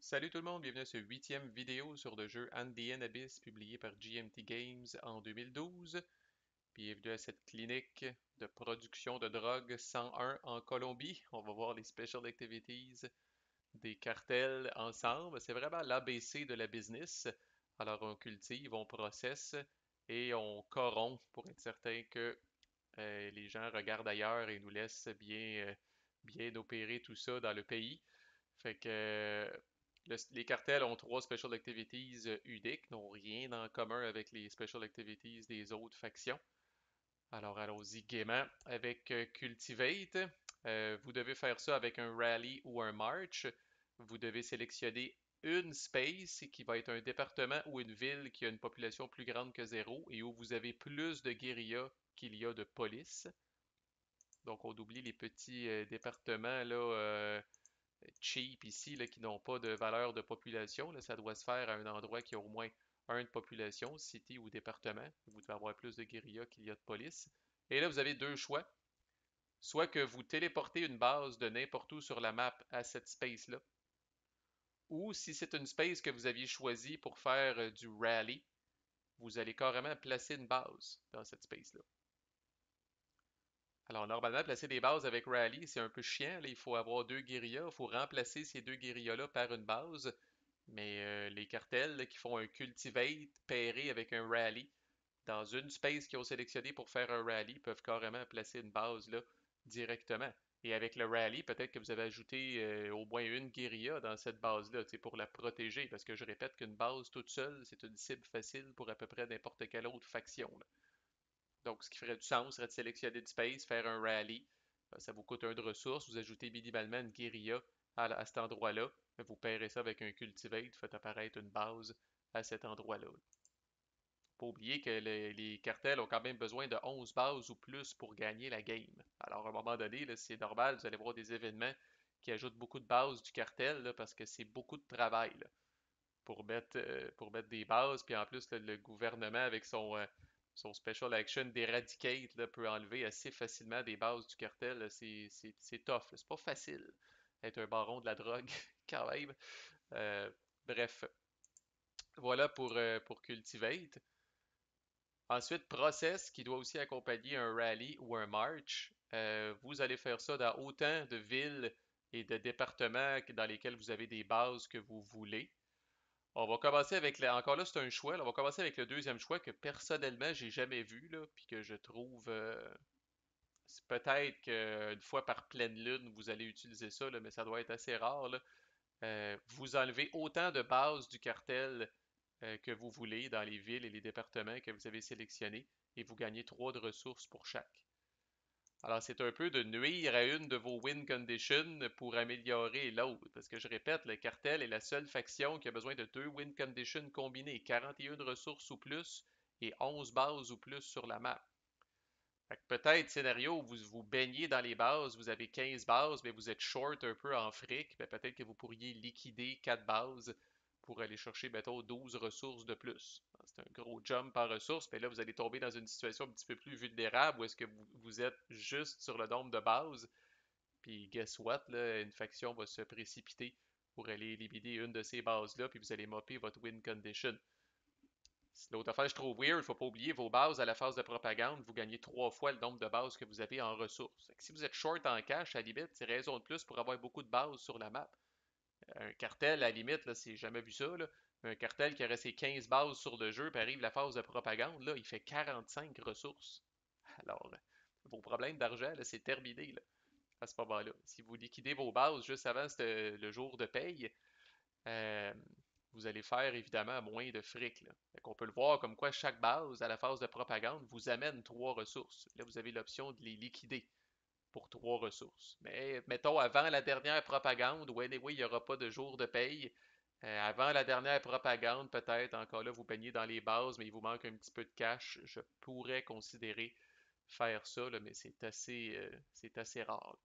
Salut tout le monde, bienvenue à cette huitième vidéo sur le jeu Andean Abyss publié par GMT Games en 2012. Bienvenue à cette clinique de production de drogue 101 en Colombie. On va voir les special activities des cartels ensemble. C'est vraiment l'ABC de la business. Alors on cultive, on processe et on corrompt pour être certain que les gens regardent ailleurs et nous laissent bien opérer tout ça dans le pays. Fait que les cartels ont trois special activities uniques, n'ont rien en commun avec les special activities des autres factions. Alors allons-y gaiement avec Cultivate. Vous devez faire ça avec un rally ou un march. Vous devez sélectionner une space qui va être un département ou une ville qui a une population plus grande que zéro et où vous avez plus de guérillas qu'il y a de police. Donc on oublie les petits départements là, cheap ici, là, qui n'ont pas de valeur de population. Là, ça doit se faire à un endroit qui a au moins un de population, cité ou département. Vous devez avoir plus de guérillas qu'il y a de police. Et là, vous avez deux choix. Soit que vous téléportez une base de n'importe où sur la map à cette space-là, ou si c'est une space que vous aviez choisie pour faire du rally, vous allez carrément placer une base dans cette space-là. Alors, normalement, placer des bases avec Rally, c'est un peu chiant. Là. Il faut avoir deux guérillas. Il faut remplacer ces deux guérillas-là par une base. Mais les cartels là, qui font un cultivate pairé avec un rally dans une space qu'ils ont sélectionné pour faire un rally peuvent carrément placer une base là directement. Et avec le rally, peut-être que vous avez ajouté au moins une guérilla dans cette base-là, pour la protéger. Parce que je répète qu'une base toute seule, c'est une cible facile pour à peu près n'importe quelle autre faction. Là. Donc, ce qui ferait du sens serait de sélectionner du space, faire un rally. Ça vous coûte un de ressources. Vous ajoutez minimalement une guérilla à cet endroit-là. Vous pairez ça avec un cultivate, faites apparaître une base à cet endroit-là. Faut pas oublier que les cartels ont quand même besoin de 11 bases ou plus pour gagner la game. Alors, à un moment donné, c'est normal, vous allez voir des événements qui ajoutent beaucoup de bases du cartel là, parce que c'est beaucoup de travail là, pour mettre des bases. Puis en plus, le gouvernement, avec son special action d'Eradicate, là, peut enlever assez facilement des bases du cartel. Là. C'est tough. C'est pas facile être un baron de la drogue, quand même. Euh, bref, voilà pour Cultivate. Ensuite, Process, qui doit aussi accompagner un rally ou un march. Vous allez faire ça dans autant de villes et de départements dans lesquels vous avez des bases que vous voulez. On va commencer avec encore là, c'est un choix. Là. On va commencer avec le deuxième choix que personnellement, j'ai jamais vu, là, puis que je trouve c'est peut-être qu'une fois par pleine lune, vous allez utiliser ça, là, mais ça doit être assez rare. Là. Vous enlevez autant de bases du cartel que vous voulez dans les villes et les départements que vous avez sélectionnés et vous gagnez 3 de ressources pour chaque. Alors, c'est un peu de nuire à une de vos win conditions pour améliorer l'autre. Parce que je répète, le cartel est la seule faction qui a besoin de deux win conditions combinées, 41 de ressources ou plus et 11 bases ou plus sur la map. Fait que peut-être scénario où vous vous baignez dans les bases, vous avez 15 bases, mais vous êtes short un peu en fric, ben peut-être que vous pourriez liquider 4 bases pour aller chercher, mettons, 12 ressources de plus. C'est un gros jump en ressources, mais là, vous allez tomber dans une situation un petit peu plus vulnérable où est-ce que vous êtes juste sur le nombre de bases, puis guess what, là, une faction va se précipiter pour aller éliminer une de ces bases-là, puis vous allez mopper votre win condition. L'autre affaire, je trouve weird, il ne faut pas oublier vos bases à la phase de propagande, vous gagnez 3 fois le nombre de bases que vous avez en ressources. Si vous êtes short en cash, à la limite, c'est raison de plus pour avoir beaucoup de bases sur la map. Un cartel, à la limite, là, c'est jamais vu ça. Là. Un cartel qui aurait ses 15 bases sur le jeu, puis arrive la phase de propagande, là, il fait 45 ressources. Alors, vos problèmes d'argent, là, c'est terminé là, à ce moment-là. Si vous liquidez vos bases juste avant le jour de paye, euh, vous allez faire évidemment moins de fric. Là. On peut le voir comme quoi chaque base à la phase de propagande vous amène 3 ressources. Là, vous avez l'option de les liquider pour 3 ressources. Mais mettons avant la dernière propagande, où anyway, il n'y aura pas de jour de paye. Avant la dernière propagande, peut-être encore là, vous peignez dans les bases, mais il vous manque un petit peu de cash. Je pourrais considérer faire ça, là, mais c'est assez rare.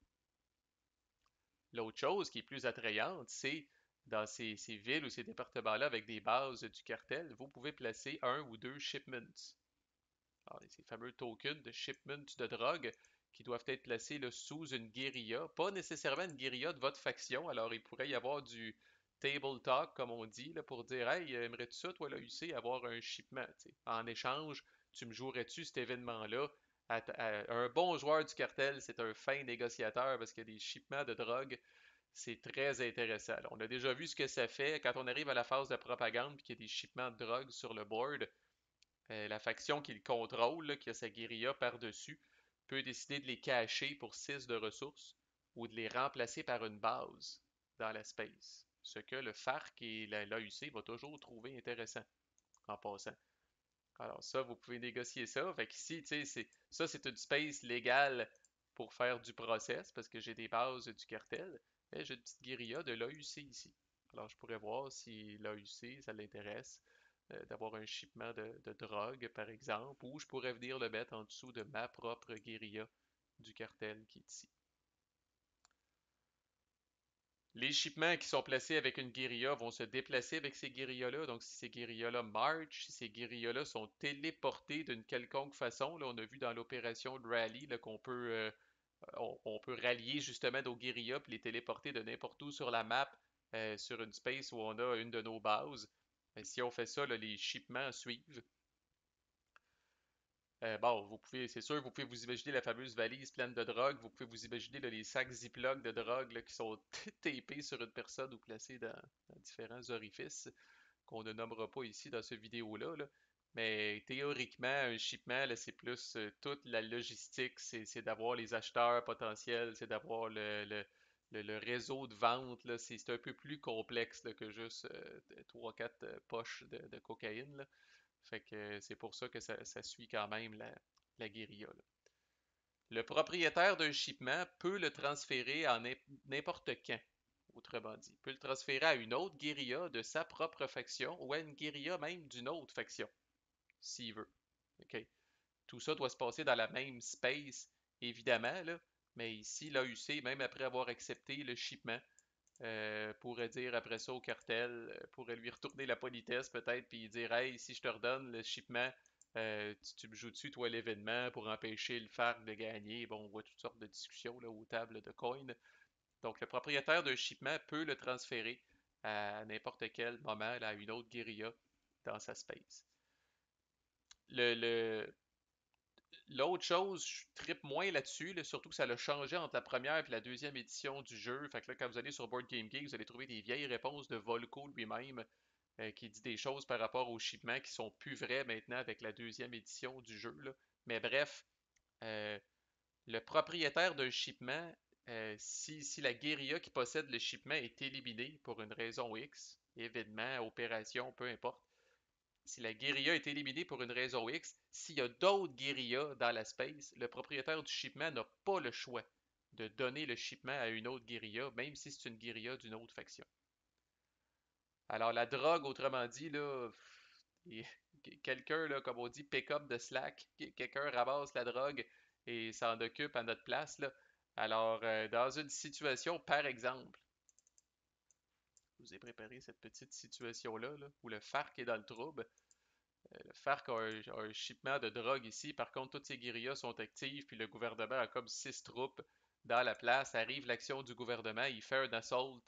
L'autre chose qui est plus attrayante, c'est dans ces villes ou ces départements-là avec des bases du cartel, vous pouvez placer un ou deux shipments. Alors, ces fameux tokens de shipment de drogue qui doivent être placés là, sous une guérilla, pas nécessairement une guérilla de votre faction, alors il pourrait y avoir du table talk, comme on dit, là, pour dire hey, aimerais-tu ça, toi, là, UC, avoir un shipment, tu sais. En échange, tu me jouerais-tu cet événement-là? Un bon joueur du cartel, c'est un fin négociateur parce qu'il y a des shipments de drogue. C'est très intéressant. Là. On a déjà vu ce que ça fait quand on arrive à la phase de propagande et qu'il y a des shipments de drogue sur le board. La faction qui le contrôle, là, qui a sa guérilla par-dessus, peut décider de les cacher pour 6 de ressources ou de les remplacer par une base dans la space. Ce que le FARC et l'AUC vont toujours trouver intéressant en passant. Alors ça, vous pouvez négocier ça. Fait qu'ici, tu sais, ça c'est une space légale pour faire du process parce que j'ai des bases du cartel. Mais j'ai une petite guérilla de l'AUC ici. Alors je pourrais voir si l'AUC, ça l'intéresse d'avoir un shipment de drogue, par exemple, ou je pourrais venir le mettre en dessous de ma propre guérilla du cartel qui est ici. Les shipments qui sont placés avec une guérilla vont se déplacer avec ces guérillas-là. Donc, si ces guérillas-là marchent, si ces guérillas-là sont téléportés d'une quelconque façon, là, on a vu dans l'opération de rally qu'on peut, on peut rallier justement nos guérillas et les téléporter de n'importe où sur la map, sur une space où on a une de nos bases. Si on fait ça, là, les shipments suivent. Bon, vous pouvez, c'est sûr, vous pouvez vous imaginer la fameuse valise pleine de drogue. Vous pouvez vous imaginer là, les sacs Ziploc de drogue là, qui sont tapés sur une personne ou placés dans différents orifices qu'on ne nommera pas ici dans cette vidéo-là. Là. Mais théoriquement, un shipment, là, c'est plus toute la logistique, c'est d'avoir les acheteurs potentiels, c'est d'avoir le réseau de vente. Là, c'est un peu plus complexe là, que juste 3-4 poches de cocaïne. Là. Fait que c'est pour ça que ça suit quand même la guérilla. Là. Le propriétaire d'un shipment peut le transférer en n'importe quand, autrement dit. Il peut le transférer à une autre guérilla de sa propre faction ou à une guérilla même d'une autre faction, s'il veut. OK? Tout ça doit se passer dans la même space, évidemment, là, mais ici, l'AUC, même après avoir accepté le shipment, pourrait dire après ça au cartel, pourrait lui retourner la politesse peut-être, puis dire hey, si je te redonne le shipment, tu me joues dessus, toi, l'événement, pour empêcher le FARC de gagner. Bon, on voit toutes sortes de discussions là, aux tables de coin. Donc, le propriétaire d'un shipment peut le transférer à n'importe quel moment là, à une autre guérilla dans sa space. Le, le, L'autre chose, je trippe moins là-dessus, là, surtout que ça l'a changé entre la première et la deuxième édition du jeu. Fait que là, quand vous allez sur Board Game Geek, vous allez trouver des vieilles réponses de Volko lui-même qui dit des choses par rapport aux shipments qui sont plus vraies maintenant avec la deuxième édition du jeu. Là. Mais bref, euh, le propriétaire d'un shipment, si la guérilla qui possède le shipment est éliminée pour une raison X, événement, opération, peu importe, si la guérilla est éliminée pour une raison X, s'il y a d'autres guérillas dans la space, le propriétaire du shipment n'a pas le choix de donner le shipment à une autre guérilla, même si c'est une guérilla d'une autre faction. Alors la drogue, autrement dit, là, quelqu'un, là, comme on dit, pick up de slack, quelqu'un ramasse la drogue et s'en occupe à notre place. Là. Alors, dans une situation, par exemple, je vous ai préparé cette petite situation-là, là, où le FARC est dans le trouble. Le FARC a un shipment de drogue ici. Par contre, toutes ces guérillas sont actives, puis le gouvernement a comme 6 troupes dans la place. Arrive l'action du gouvernement, il fait un assault.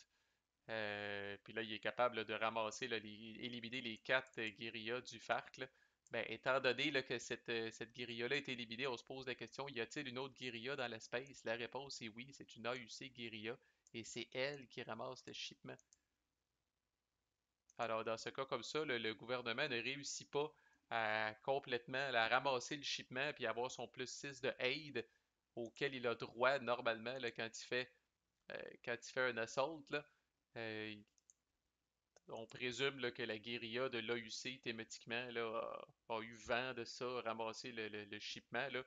Puis là, il est capable là, de ramasser, là, éliminer les 4 guérillas du FARC. Là. Ben, étant donné là, que cette guérilla-là est éliminée, on se pose la question, y a-t-il une autre guérilla dans l'espace? La réponse est oui, c'est une AUC guérilla et c'est elle qui ramasse le shipment. Alors, dans ce cas comme ça, le gouvernement ne réussit pas à complètement à ramasser le shipment puis avoir son plus 6 de aid auquel il a droit normalement là, quand il fait un assault. Là. Euh, on présume là, que la guérilla de l'AUC, thématiquement, là, a eu vent de ça, ramasser le shipment. Là,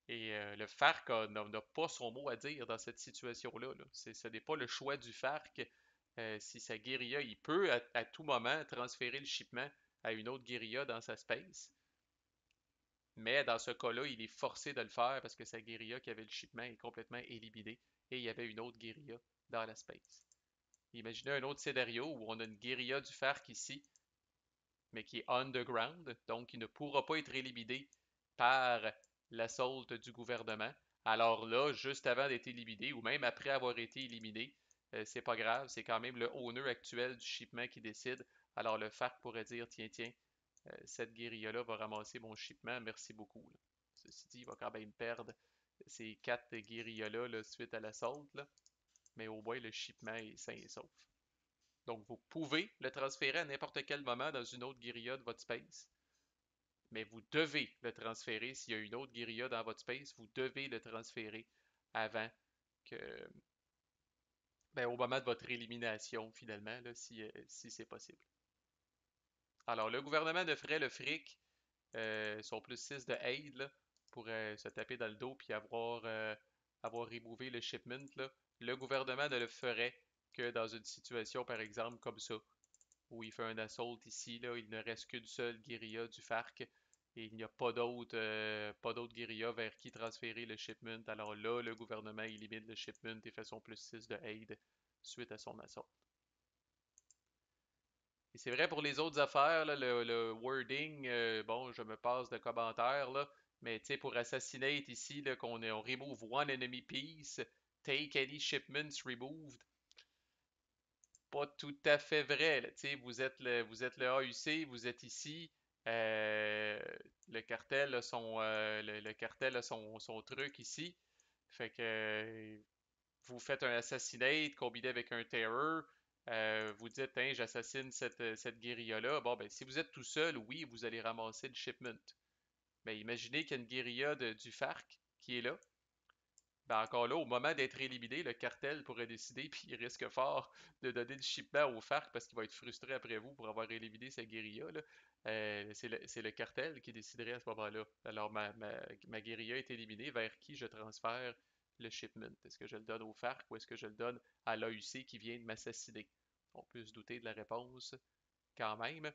et le FARC n'a pas son mot à dire dans cette situation-là. Là. Ce n'est pas le choix du FARC. Si sa guérilla, il peut à tout moment transférer le shipment à une autre guérilla dans sa space. Mais dans ce cas-là, il est forcé de le faire parce que sa guérilla qui avait le shipment est complètement éliminée et il y avait une autre guérilla dans la space. Imaginez un autre scénario où on a une guérilla du FARC ici, mais qui est underground, donc qui ne pourra pas être éliminée par l'assault du gouvernement. Alors là, juste avant d'être éliminé, ou même après avoir été éliminé, c'est pas grave, c'est quand même le owner actuel du shipment qui décide. Alors le FARC pourrait dire, tiens, tiens, cette guérilla-là va ramasser mon shipment, merci beaucoup, là. Ceci dit, il va quand même perdre ces quatre guérillas-là là, suite à l'assaut, là, mais au moins le shipment est sain et sauf. Donc vous pouvez le transférer à n'importe quel moment dans une autre guérilla de votre space, mais vous devez le transférer s'il y a une autre guérilla dans votre space, vous devez le transférer avant que, ben, au moment de votre élimination finalement, là, si c'est possible. Alors le gouvernement de ferait le fric, son plus 6 de aide, là, pour se taper dans le dos puis avoir remové le shipment, là. Le gouvernement ne le ferait que dans une situation, par exemple, comme ça, où il fait un assault ici, là, il ne reste qu'une seule guérilla du FARC et il n'y a pas d'autre guérilla vers qui transférer le shipment. Alors là, le gouvernement élimine le shipment et fait son plus 6 de aide suite à son assaut. Et c'est vrai pour les autres affaires, là, le wording, bon, je me passe de commentaires, là, mais tu sais, pour assassinate ici, là, on remove one enemy piece, take any shipments removed, pas tout à fait vrai, là, tu sais, vous êtes le AUC, vous êtes ici, euh, le cartel a le cartel a son truc ici, fait que vous faites un assassinate combiné avec un terror. Vous dites, hein, j'assassine cette guérilla-là. Bon, ben, si vous êtes tout seul, oui, vous allez ramasser le shipment. Mais imaginez qu'il y a une guérilla du FARC qui est là. Ben, encore là, au moment d'être éliminé, le cartel pourrait décider, puis il risque fort de donner le shipment au FARC parce qu'il va être frustré après vous pour avoir éliminé sa guérilla, là. C'est le cartel qui déciderait à ce moment-là. Alors, ma guérilla est éliminée. Vers qui je transfère le shipment? Est-ce que je le donne au FARC ou est-ce que je le donne à l'AUC qui vient de m'assassiner? On peut se douter de la réponse quand même.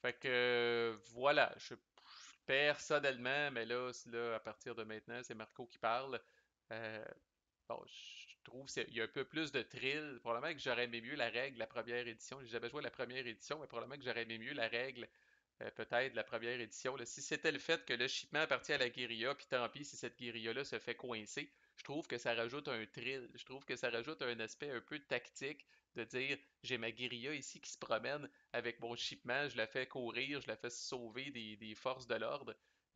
Fait que voilà, personnellement, mais là, à partir de maintenant, c'est Marco qui parle. Euh, Bon, je trouve qu'il y a un peu plus de thrill. Probablement que j'aurais aimé mieux la règle la première édition. J'ai jamais joué à la première édition, mais probablement que j'aurais aimé mieux la règle, peut-être, la première édition, là. Si c'était le fait que le shipment appartient à la guérilla, puis tant pis si cette guérilla-là se fait coincer, je trouve que ça rajoute un thrill. Je trouve que ça rajoute un aspect un peu tactique de dire j'ai ma guérilla ici qui se promène avec mon shipment, je la fais courir, je la fais sauver des forces de l'ordre.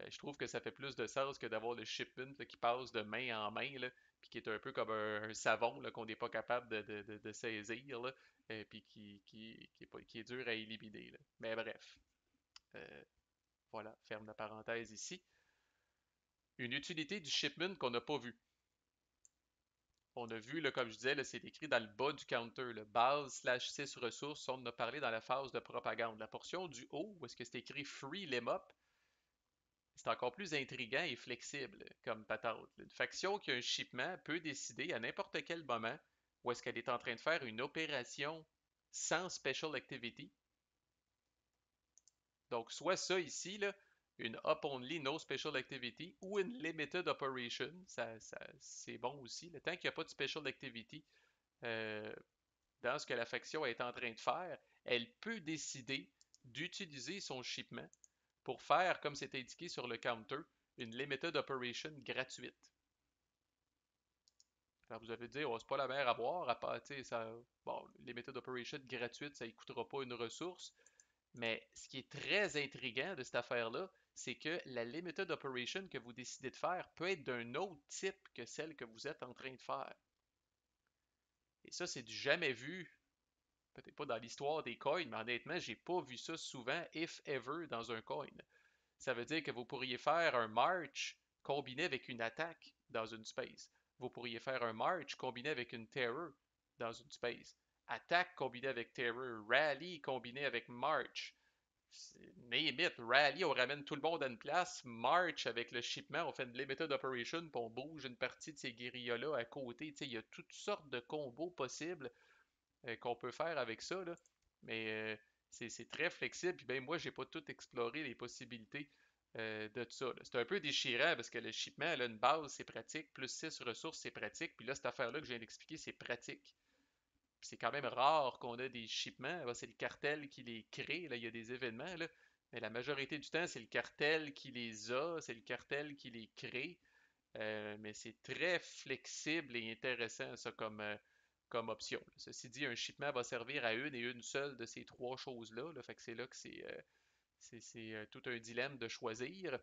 Je trouve que ça fait plus de sens que d'avoir le shipment là, qui passe de main en main, là, puis qui est un peu comme un savon là, qu'on n'est pas capable de saisir, là, puis qui est dur à éliminer, là. Mais bref, euh, voilà, ferme la parenthèse ici. Une utilité du shipment qu'on n'a pas vue. On a vu, là, comme je disais, là, c'est écrit dans le bas du counter, là, base slash 6 ressources. On en a parlé dans la phase de propagande. La portion du haut, où est-ce que c'est écrit Free Lemop, c'est encore plus intriguant et flexible comme patente. Une faction qui a un shipment peut décider à n'importe quel moment où est-ce qu'elle est en train de faire une opération sans special activity. Donc, soit ça ici, là, une up only no special activity ou une limited operation, c'est bon aussi. Le temps qu'il n'y a pas de special activity euh, dans ce que la faction est en train de faire, elle peut décider d'utiliser son shipment pour faire, comme c'est indiqué sur le counter, une limited operation gratuite. Alors vous allez dire, oh, c'est pas la mer à boire, à part, ça, bon, limited operation gratuite, ça ne coûtera pas une ressource. Mais ce qui est très intriguant de cette affaire-là, c'est que la limited operation que vous décidez de faire peut être d'un autre type que celle que vous êtes en train de faire. Et ça, c'est du jamais vu, peut-être pas dans l'histoire des coins, mais honnêtement, j'ai pas vu ça souvent, if ever, dans un coin. Ça veut dire que vous pourriez faire un march combiné avec une attaque dans une space. Vous pourriez faire un march combiné avec une terror dans une space. Attaque combinée avec terror. Rally combiné avec march. Name it. Rally, on ramène tout le monde à une place. March avec le shipment, on fait une limited operation, puis on bouge une partie de ces guérillas-là à côté. Il y a toutes sortes de combos possibles qu'on peut faire avec ça, là. Mais c'est très flexible. Puis ben, moi, j'ai pas tout exploré les possibilités de tout ça, là. C'est un peu déchirant parce que le shipment, elle a une base, c'est pratique. Plus 6 ressources, c'est pratique. Puis là, cette affaire-là que je viens d'expliquer, c'est pratique. Puis c'est quand même rare qu'on a des shipments. Là, c'est le cartel qui les crée. Là, il y a des événements, là. Mais la majorité du temps, c'est le cartel qui les a, c'est le cartel qui les crée. Mais c'est très flexible et intéressant, ça, comme option. Ceci dit, un shipment va servir à une et une seule de ces trois choses-là. Fait que c'est là que c'est tout un dilemme de choisir.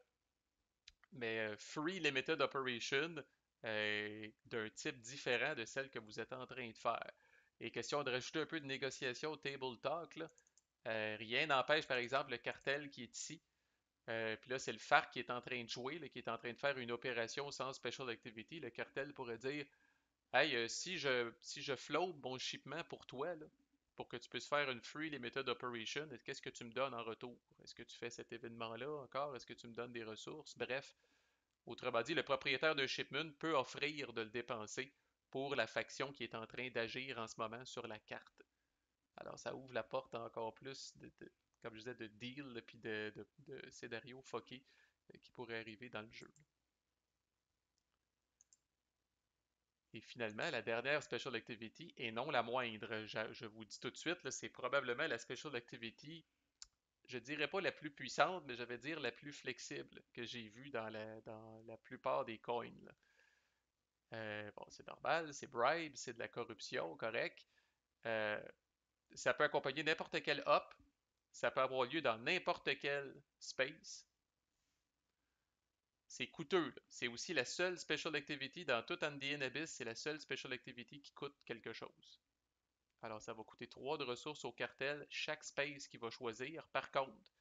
Mais Free Limited Operation d'un type différent de celle que vous êtes en train de faire. Et question de rajouter un peu de négociation au table talk, là, rien n'empêche, par exemple, le cartel qui est ici. Puis là, c'est le FARC qui est en train de jouer, là, qui est en train de faire une opération sans special activity. Le cartel pourrait dire: Hey, si je float mon shipment pour toi, là, pour que tu puisses faire une free limited operation, qu'est-ce que tu me donnes en retour? Est-ce que tu fais cet événement-là encore? Est-ce que tu me donnes des ressources? Bref, autrement dit, le propriétaire d'un shipment peut offrir de le dépenser pour la faction qui est en train d'agir en ce moment sur la carte. Alors, ça ouvre la porte à encore plus comme je disais, de deals puis de scénarios fuckés qui pourraient arriver dans le jeu. Et finalement, la dernière Special Activity, et non la moindre, je vous dis tout de suite, c'est probablement la Special Activity, je dirais pas la plus puissante, mais je vais dire la plus flexible que j'ai vue dans la plupart des coins. Bon, c'est normal, c'est bribe, c'est de la corruption, correct. Euh, Ça peut accompagner n'importe quel hop, ça peut avoir lieu dans n'importe quel space. C'est coûteux. C'est aussi la seule special activity dans tout Andean Abyss, c'est la seule special activity qui coûte quelque chose. Alors, ça va coûter 3 de ressources au cartel, chaque space qu'il va choisir. Par contre,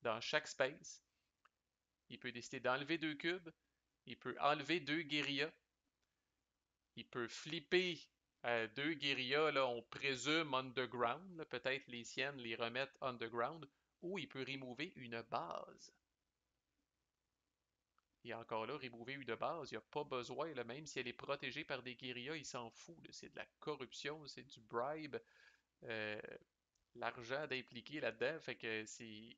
dans chaque space, il peut décider d'enlever 2 cubes, il peut enlever 2 guérillas, il peut flipper 2 guérillas, là, on présume underground, peut-être les siennes les remettre underground, ou il peut remover une base. Et encore là, remover une base, il n'y a pas besoin, là, même si elle est protégée par des guérillas, il s'en fout. C'est de la corruption, c'est du bribe. Euh, L'argent d'impliquer là-dedans, fait que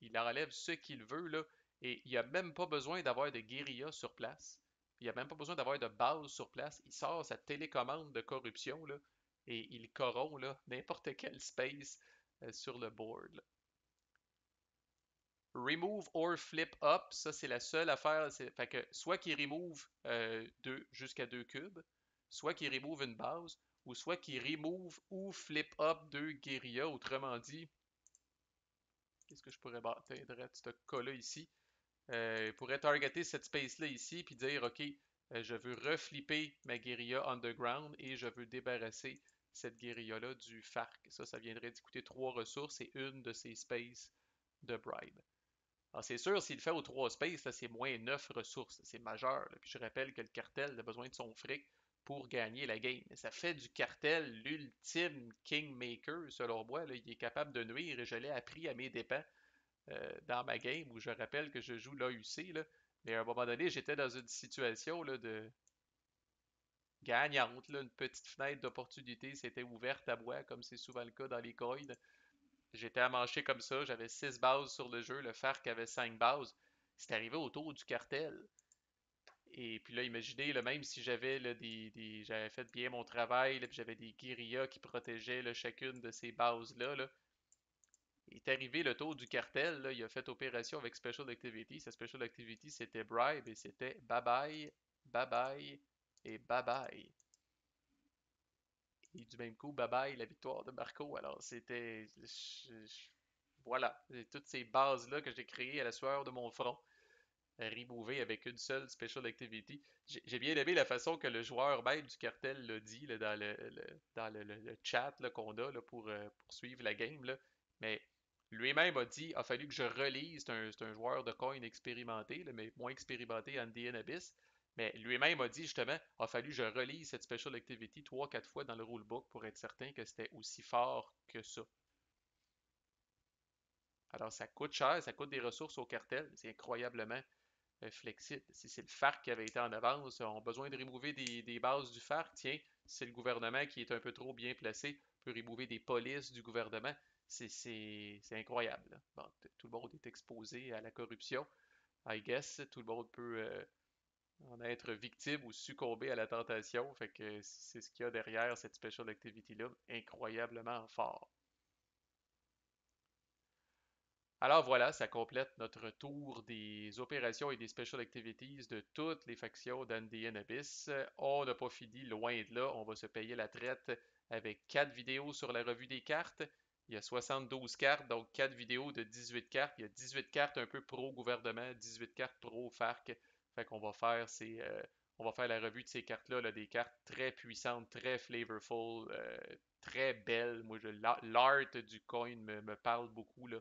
il enlève ce qu'il veut, là, et il n'y a même pas besoin d'avoir de guérilla sur place. Il n'y a même pas besoin d'avoir de base sur place. Il sort sa télécommande de corruption, là, et il corrompt là, n'importe quel space sur le board. Là. Remove or flip up, ça c'est la seule affaire. Fait que soit qu'il remove jusqu'à 2 cubes, soit qu'il remove une base, ou soit qu'il remove ou flip up 2 guérillas. Autrement dit, qu'est-ce que je pourrais battre ce cas-là ici? Il pourrait targeter cette space-là ici, puis dire, OK, je veux reflipper ma guérilla underground et je veux débarrasser cette guérilla-là du FARC. Ça viendrait d'y coûter 3 ressources et une de ces spaces de bribe. Alors, c'est sûr, s'il le fait aux 3 spaces, c'est moins 9 ressources. C'est majeur. Là. Puis je rappelle que le cartel a besoin de son fric pour gagner la game. Mais ça fait du cartel l'ultime kingmaker, selon moi. Là. Il est capable de nuire et je l'ai appris à mes dépens dans ma game où je rappelle que je joue l'AUC. Là. Mais à un moment donné, j'étais dans une situation là, de gagnante. Là. Une petite fenêtre d'opportunité s'était ouverte à moi, comme c'est souvent le cas dans les coins. J'étais à mancher comme ça, j'avais 6 bases sur le jeu, le FARC avait 5 bases. C'est arrivé autour du cartel. Et puis là, imaginez, là, même si j'avais là, j'avais fait bien mon travail, là, puis j'avais des guérillas qui protégeaient là, chacune de ces bases-là, là, il est arrivé le tour du cartel, là, il a fait opération avec Special Activity. Sa Special Activity, c'était Bribe et c'était bye bye, bye bye et bye bye. Et du même coup, bye bye la victoire de Marco. Alors, c'était. Voilà, toutes ces bases-là que j'ai créées à la sueur de mon front, removées avec une seule Special Activity. J'ai bien aimé la façon que le joueur même du cartel l'a dit là, dans le chat qu'on a là, pour suivre la game. Là. Mais lui-même a dit a fallu que je relise. C'est un joueur de coin expérimenté, là, mais moins expérimenté en DN Abyss. Mais lui-même a dit justement a fallu que je relise cette Special Activity 3-4 fois dans le rulebook pour être certain que c'était aussi fort que ça. Alors ça coûte cher, ça coûte des ressources au cartel, c'est incroyablement flexible. Si c'est le FARC qui avait été en avance, on a besoin de remover des bases du FARC, tiens, si c'est le gouvernement qui est un peu trop bien placé, peut remover des polices du gouvernement. C'est incroyable. Là. Bon, tout le monde est exposé à la corruption, I guess. Tout le monde peut en être victime ou succomber à la tentation. Fait que c'est ce qu'il y a derrière cette special activity-là, incroyablement fort. Alors voilà, ça complète notre tour des opérations et des special activities de toutes les factions d'Andean Abyss. On n'a pas fini, loin de là, on va se payer la traite avec 4 vidéos sur la revue des cartes. Il y a 72 cartes, donc 4 vidéos de 18 cartes. Il y a 18 cartes un peu pro-gouvernement, 18 cartes pro-FARC. Fait qu'on va faire on va faire la revue de ces cartes-là, là, des cartes très puissantes, très flavorful, très belles. Moi, l'art du coin me parle beaucoup là,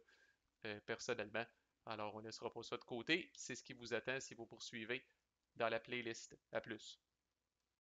personnellement. Alors, on ne laissera pas ça de côté. C'est ce qui vous attend si vous poursuivez dans la playlist. À plus.